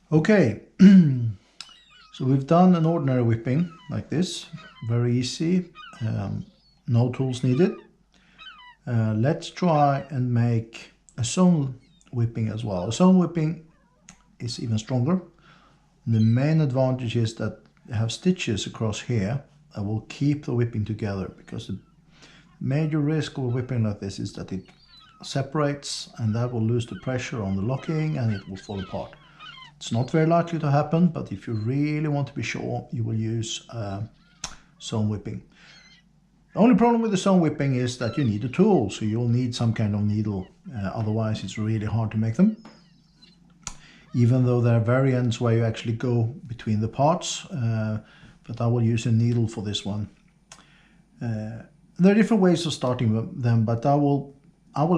Okay, so we've done an ordinary whipping like this, very easy, no tools needed. Let's try and make a sewn whipping as well. A sewn whipping is even stronger. The main advantage is that they have stitches across here that will keep the whipping together, because the major risk of a whipping like this is that it separates and that will lose the pressure on the locking and it will fall apart. It's not very likely to happen, but if you really want to be sure, you will use sewn whipping. The only problem with the sewn whipping is that you need a tool, so you'll need some kind of needle, otherwise it's really hard to make them. Even though there are variants where you actually go between the parts, but I will use a needle for this one. There are different ways of starting them, but I will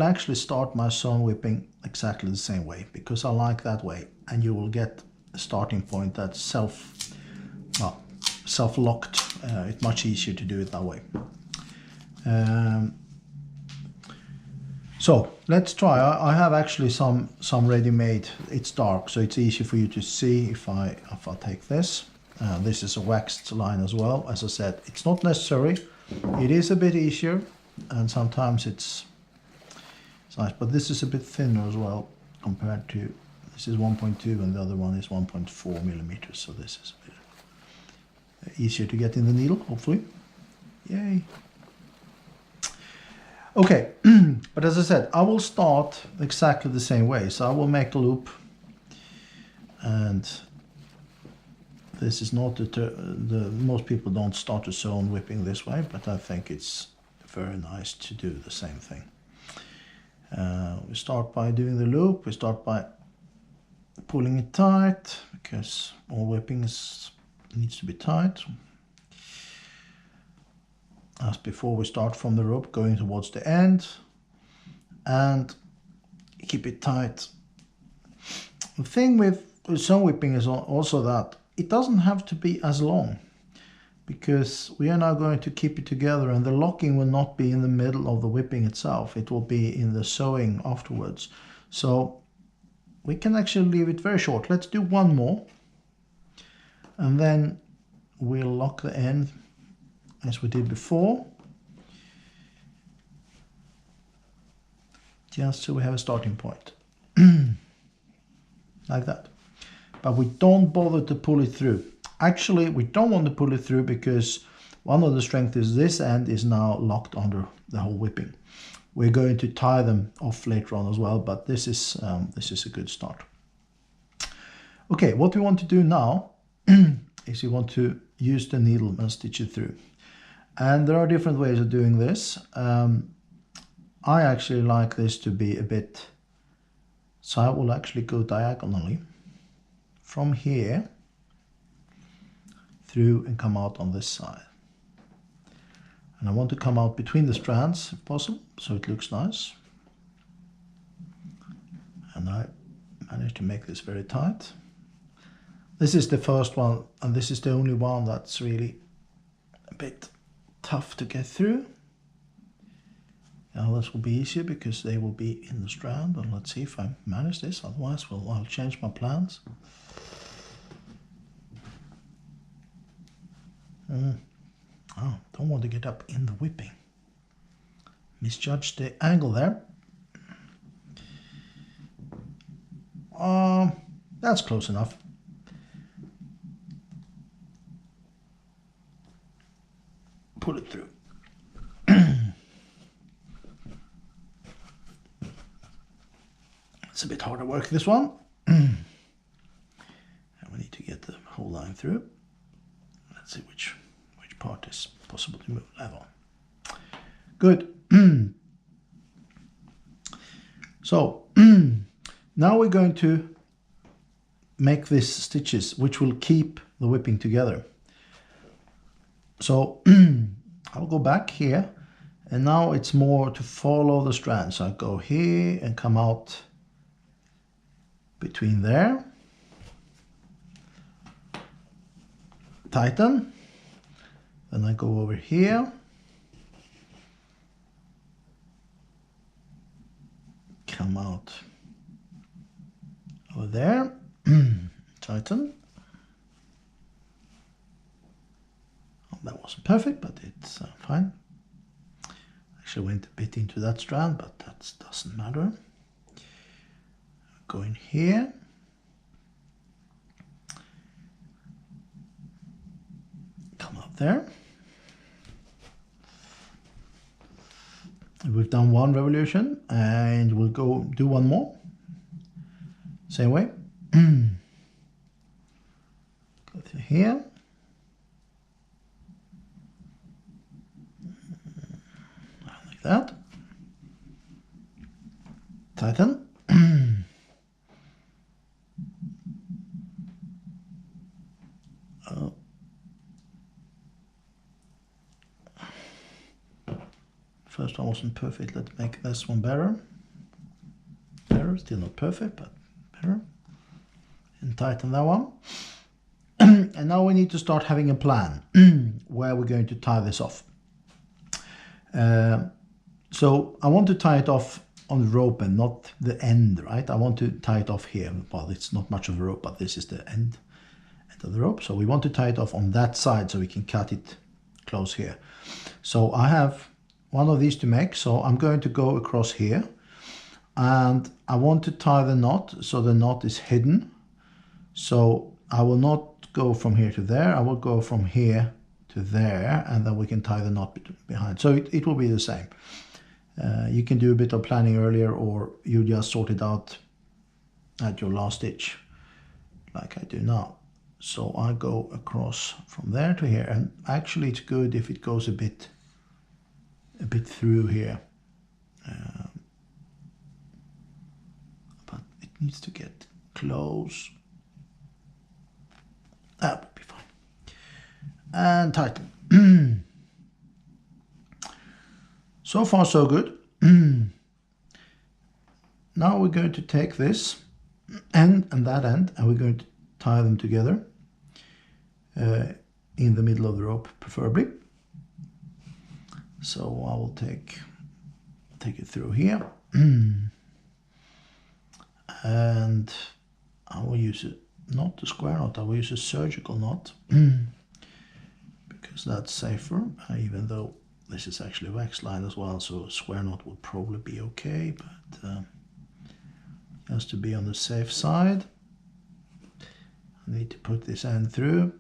actually start my sewn whipping exactly the same way, because I like that way, and you will get a starting point that's self-locked. It's much easier to do it that way. So let's try. I have actually some ready-made. It's dark, so it's easy for you to see if I take this. This is a waxed line as well. As I said, it's not necessary. It is a bit easier, and sometimes it's nice, but this is a bit thinner as well compared to, this is 1.2 and the other one is 1.4 millimeters, so this is a bit easier to get in the needle, hopefully. Yay. Okay, but as I said, I will start exactly the same way. So I will make a loop, and this is not most people don't start a sewn whipping this way, but I think it's very nice to do the same thing. We start by doing the loop. We start by pulling it tight, because all whipping needs to be tight. As before, we start from the rope going towards the end and keep it tight. The thing with sewn whipping is also that it doesn't have to be as long, because we are now going to keep it together, and the locking will not be in the middle of the whipping itself. It will be in the sewing afterwards. So we can actually leave it very short. Let's do one more, and then we'll lock the end as we did before, just so we have a starting point. Like that. But we don't bother to pull it through. Actually, we don't want to pull it through, because one of the strengths is this end is now locked under the whole whipping. We're going to tie them off later on as well, but this is a good start. Okay, what we want to do now is we want to use the needle and stitch it through. And there are different ways of doing this. I actually like this to be a bit, so I will actually go diagonally from here through and come out on this side. And I want to come out between the strands if possible, so it looks nice. And I managed to make this very tight. This is the first one, and this is the only one that's really a bit tough to get through. Now this will be easier because they will be in the strand, and let's see if I manage this, otherwise I'll change my plans. Oh, don't want to get up in the whipping. Misjudged the angle there. That's close enough. Pull it through. It's a bit harder work, this one. And we need to get the whole line through. Let's see which part is possible to move. That one. Good. So now we're going to make these stitches which will keep the whipping together. So I'll go back here, and now it's more to follow the strands. So I go here and come out between there, tighten, then I go over here, come out over there, Tighten. Well, that wasn't perfect, but it's fine. Actually went a bit into that strand, but that doesn't matter. Go in here. Come up there. We've done one revolution and we'll go do one more. Same way. Go through here. Like that. Tighten. First one wasn't perfect. Let's make this one better. Better, still not perfect, but better. And tighten that one. And now we need to start having a plan where we're going to tie this off. So I want to tie it off on the rope and not the end, right? I want to tie it off here. Well, it's not much of a rope, but this is the end of the rope. So we want to tie it off on that side so we can cut it close here. So I have one of these to make, so I'm going to go across here and I want to tie the knot so the knot is hidden. So I will not go from here to there, I will go from here to there, and then we can tie the knot behind. So it will be the same. You can do a bit of planning earlier, or you just sort it out at your last stitch like I do now. So I go across from there to here, and actually it's good if it goes a bit through here, but it needs to get close. That would be fine. And tighten. So far so good. Now we're going to take this end and that end, and we're going to tie them together in the middle of the rope, preferably. So I will take it through here, and I will use it, not the square knot, I will use a surgical knot because that's safer, even though this is actually wax line as well, so a square knot would probably be okay, but just to be on the safe side, I need to put this end through.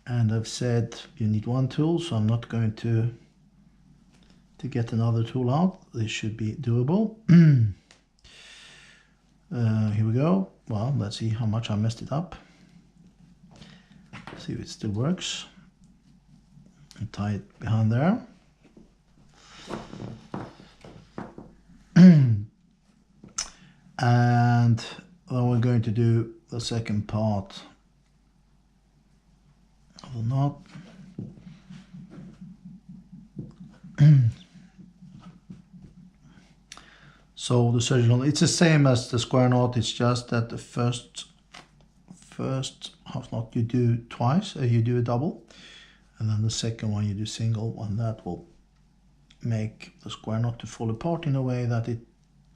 And I've said you need one tool, so I'm not going to get another tool out. This should be doable. Here we go. Well, let's see how much I messed it up. See if it still works. And tie it behind there. And then we're going to do the second part of the knot. So the surgical, it's the same as the square knot, it's just that the first half knot you do twice, you do a double, and then the second one you do single, and that will make the square knot to fall apart in a way that it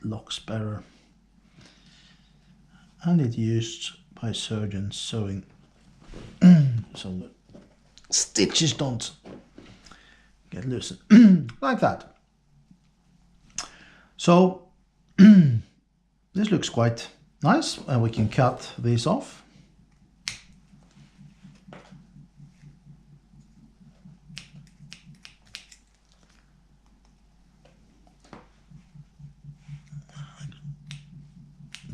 locks better. And it's used by surgeons sewing so the stitches don't get loosened like that. So this looks quite nice, and we can cut these off.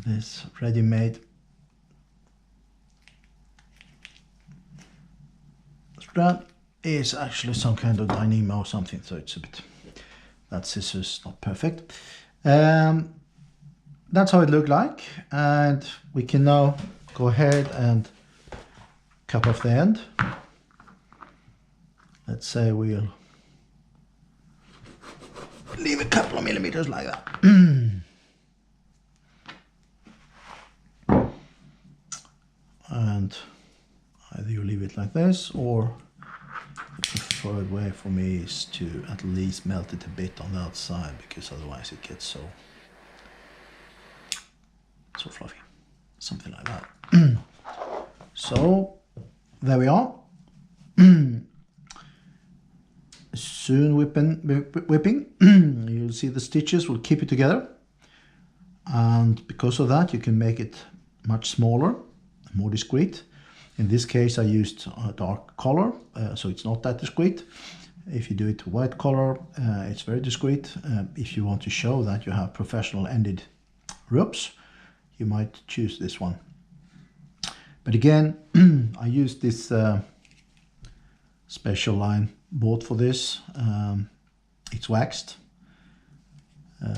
This ready-made strand is actually some kind of dynamo or something, so it's a bit, that scissors not perfect. That's how it looked like, and we can now go ahead and cut off the end. Let's say we'll leave a couple of millimeters like that. And either you leave it like this, or the preferred way for me is to at least melt it a bit on the outside, because otherwise it gets so fluffy. something like that. So there we are. Soon whipping. You'll see the stitches will keep it together, and because of that you can make it much smaller, more discreet. In this case I used a dark color, so it's not that discreet. If you do it white color, it's very discreet. If you want to show that you have professional ended ropes, you might choose this one. But again, I used this special line bought for this. It's waxed,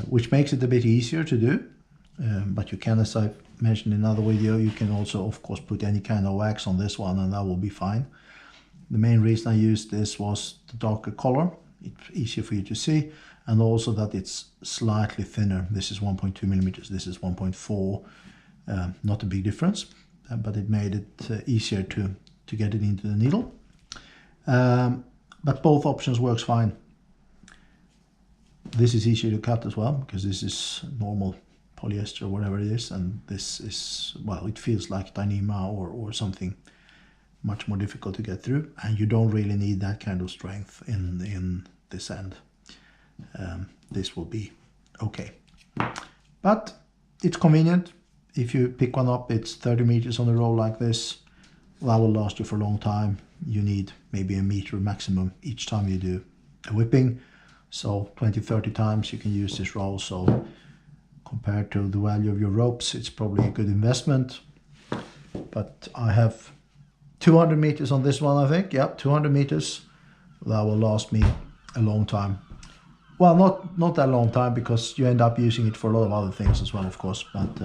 which makes it a bit easier to do. But you can, as I mentioned in another video, you can also of course put any kind of wax on this one and that will be fine. The main reason I used this was the darker color. It's easier for you to see, and also that it's slightly thinner. This is 1.2 millimeters, this is 1.4. Not a big difference, but it made it easier to get it into the needle. But both options works fine. This is easier to cut as well because this is normal polyester or whatever it is, and this is, well, it feels like Dyneema or something much more difficult to get through, and you don't really need that kind of strength in this end. This will be okay, but it's convenient. If you pick one up, it's 30 meters on a roll like this. That will last you for a long time. You need maybe a meter maximum each time you do a whipping, so 20-30 times you can use this roll. So compared to the value of your ropes, it's probably a good investment. But I have 200 meters on this one, I think. Yep, 200 meters. That will last me a long time. Well, not that long time, because you end up using it for a lot of other things as well, of course. But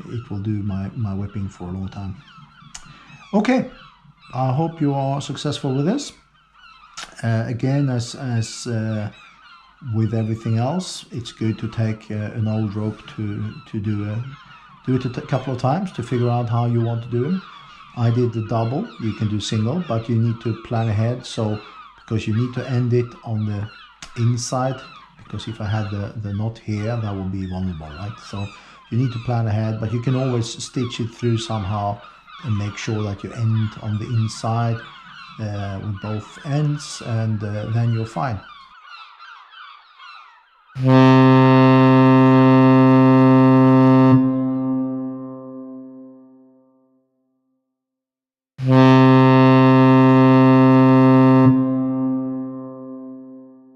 it will do my whipping for a long time. Okay, I hope you are successful with this. Again, as with everything else, it's good to take an old rope to do it a couple of times to figure out how you want to do it. I did the double. You can do single, but you need to plan ahead. So because you need to end it on the inside, because if I had the knot here, that would be vulnerable, right? So you need to plan ahead, but you can always stitch it through somehow and make sure that you end on the inside with both ends, and then you're fine.